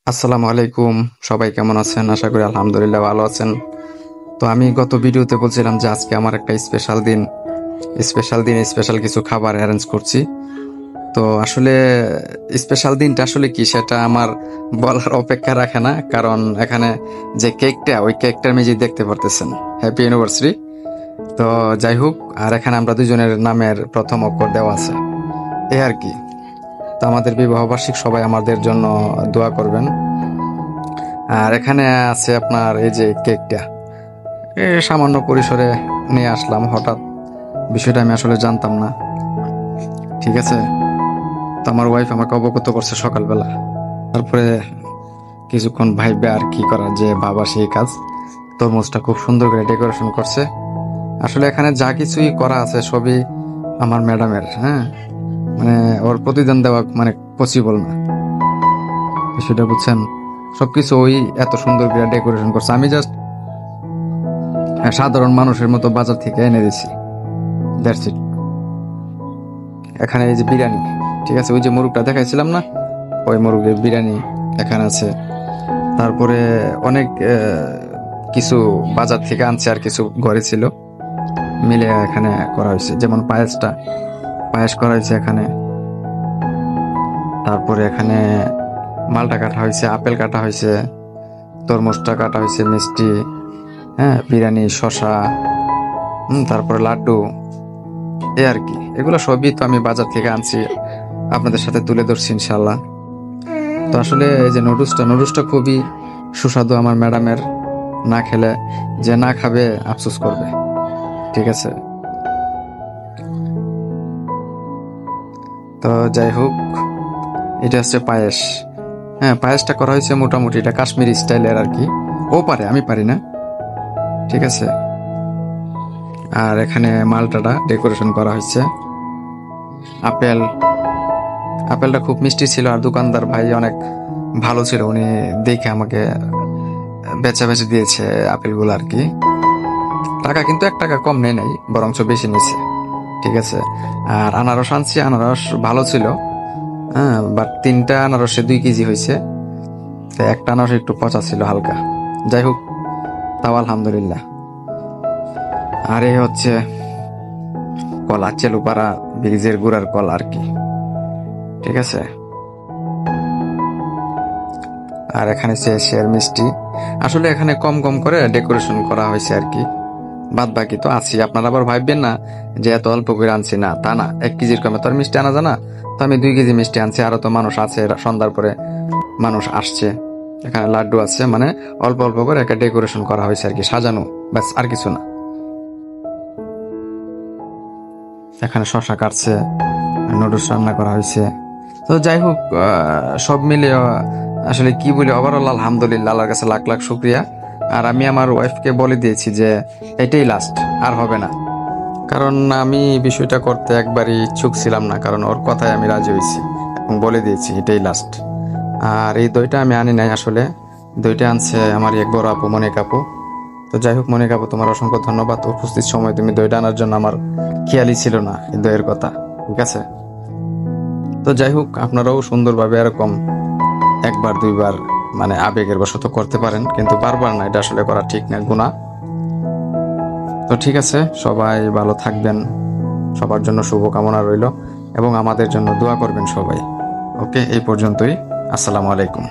আসসালামু আলাইকুম। সবাই কেমন আছেন? আশা করি আলহামদুলিল্লাহ ভালো আছেন। তো আমি গত ভিডিওতে বলছিলাম যে আজকে আমার একটা স্পেশাল দিন স্পেশাল কিছু খাবার অ্যারেঞ্জ করছি। তো আসলে স্পেশাল দিনটা আসলে কি সেটা আমার বলার অপেক্ষা রাখে না, কারণ এখানে যে কেকটা, ওই কেকটার মেঝে দেখতে পারতেছেন হ্যাপি অ্যানিভার্সারি। তো যাই হোক, আর এখানে আমরা দুজনের নামের প্রথম অক্ষর দেওয়া আছে, এই আর কি। তো আমাদের বিবাহবার্ষিক সবাই আমাদের জন্য দোয়া করবেন। আর এখানে আছে আপনার এই যে কেকটা, সামান্য পরিসরে নিয়ে আসলাম হঠাৎ। বিষয়টা আমি আসলে জানতাম না, ঠিক আছে। তো আমার ওয়াইফ আমাকে অবগত করছে সকালবেলা। তারপরে কিছুক্ষণ ভাইবে আর কি করা, যে বাবা সেই কাজ। তরমুজটা খুব সুন্দর করে ডেকোরেশন করছে। আসলে এখানে যা কিছুই করা আছে সবই আমার ম্যাডামের, হ্যাঁ। মানে ওর প্রতিদান দেওয়া মানে পসিবল না, বিষয়টা বুঝছেন। সবকিছু ওই এত সুন্দর করে ডেকোরেশন করছে, আমি জাস্ট সাধারণ মানুষের মতো বাজার থেকে এনে দিছি, দ্যাটস ইট। এখানে এই যে বিরিয়ানি, ঠিক আছে, ওই যে মোরগটা দেখাইছিলাম না, ওই মোরগের বিরিয়ানি এখানে আছে। তারপরে অনেক কিছু বাজার থেকে আনছে, আর কিছু ঘরে ছিল, মিলে এখানে করা হয়েছে। যেমন পায়েস করা হয়েছে এখানে। তারপরে এখানে মালটা কাটা হয়েছে, আপেল কাটা হয়েছে, তরমুজটা কাটা হয়েছে, মিষ্টি, হ্যাঁ, বিরিয়ানি, শশা, তারপরে লাড্ডু, এই আর কি। এগুলো সবই তো আমি বাজার থেকে আনছি, আপনাদের সাথে তুলে ধরছি ইনশাল্লাহ। তো আসলে এই যে নুডলসটা খুবই সুস্বাদু আমার ম্যাডামের। না খেলে, যে না খাবে আফসোস করবে, ঠিক আছে। তো যাই হোক, এটা হচ্ছে পায়েস। হ্যাঁ, পায়েসটা করা হয়েছে মোটামুটি, এটা কাশ্মীরি স্টাইলের আর কি। ও পারে, আমি পারি না, ঠিক আছে। আর এখানে মালটাটা ডেকোরেশন করা হয়েছে। আপেল আপেলটা খুব মিষ্টি ছিল, আর দোকানদার ভাই অনেক ভালো ছিল, উনি দেখে আমাকে বেচা দিয়েছে আপেলগুলো আর কি। টাকা কিন্তু 1 টাকা কম নেই নাই, বরঞ্চ বেশি নিছে, ঠিক আছে। আর আনারস আনছি, আনারস ভালো ছিল, হ্যাঁ, বাট 3টা আনারসে 2 কেজি হয়েছে। তো একটা আনারস একটু পচা ছিল হালকা। যাই হোক, তাও আলহামদুলিল্লাহ। আর এই হচ্ছে কলা, চেলুপাড়া বীজের গুড়ার কলা আর কি, ঠিক আছে। আর এখানে শের মিষ্টি। আসলে এখানে কম কম করে ডেকোরেশন করা হয়েছে আর কি, বাদ বাকি তো আছি। আপনারা আবার ভাববেন না যে এত অল্প করে আনছি, না তা না। 1 কেজির কমে তো আর মিষ্টি আনা যায় না। তো আমি 2 কেজি মিষ্টি আনছি, আরো তো মানুষ আছে, সন্ধ্যার পরে মানুষ আসছে। এখানে লাড্ডু আছে, মানে অল্প অল্প করে একটা ডেকোরেশন করা হয়েছে আর কি, সাজানো, ব্যাস, আর কিছু না। এখানে শশা কাটছে, নুডলস রান্না করা হয়েছে। তো যাই হোক, সব মিলে আসলে কি বলি, ওভারঅল আলহামদুলিল্লাহ, আল্লাহর কাছে লাখ লাখ শুক্রিয়া। আর আমি আমার ওয়াইফকে বলে দিয়েছি যে এটাই লাস্ট, আর হবে না। কারণ আমি বিষয়টা করতে একবারই ইচ্ছুক ছিলাম না, কারণ ওর কথায় আমি রাজি হয়েছি এবং বলে দিয়েছি এটাই লাস্ট। আর এই দইটা আমি আনি নাই, আসলে দইটা আনছে আমার এক বড় আপু, মনিক আপু। তো যাই হোক, মনিক আপু, তোমার অসংখ্য ধন্যবাদ। উপস্থিত সময় তুমি দইটা আনার জন্য, আমার খেয়ালই ছিল না এই দইয়ের কথা, ঠিক আছে। তো যাই হোক, আপনারাও সুন্দরভাবে এরকম একবার দুইবার মানে আবেগের বশত করতে পারেন, কিন্তু বারবার না, এটা আসলে করা ঠিক না, গুনাহ। তো ঠিক আছে, সবাই ভালো থাকবেন, সবার জন্য শুভকামনা রইল, এবং আমাদের জন্য দোয়া করবেন সবাই। ওকে, এই পর্যন্তই। আসসালামু আলাইকুম।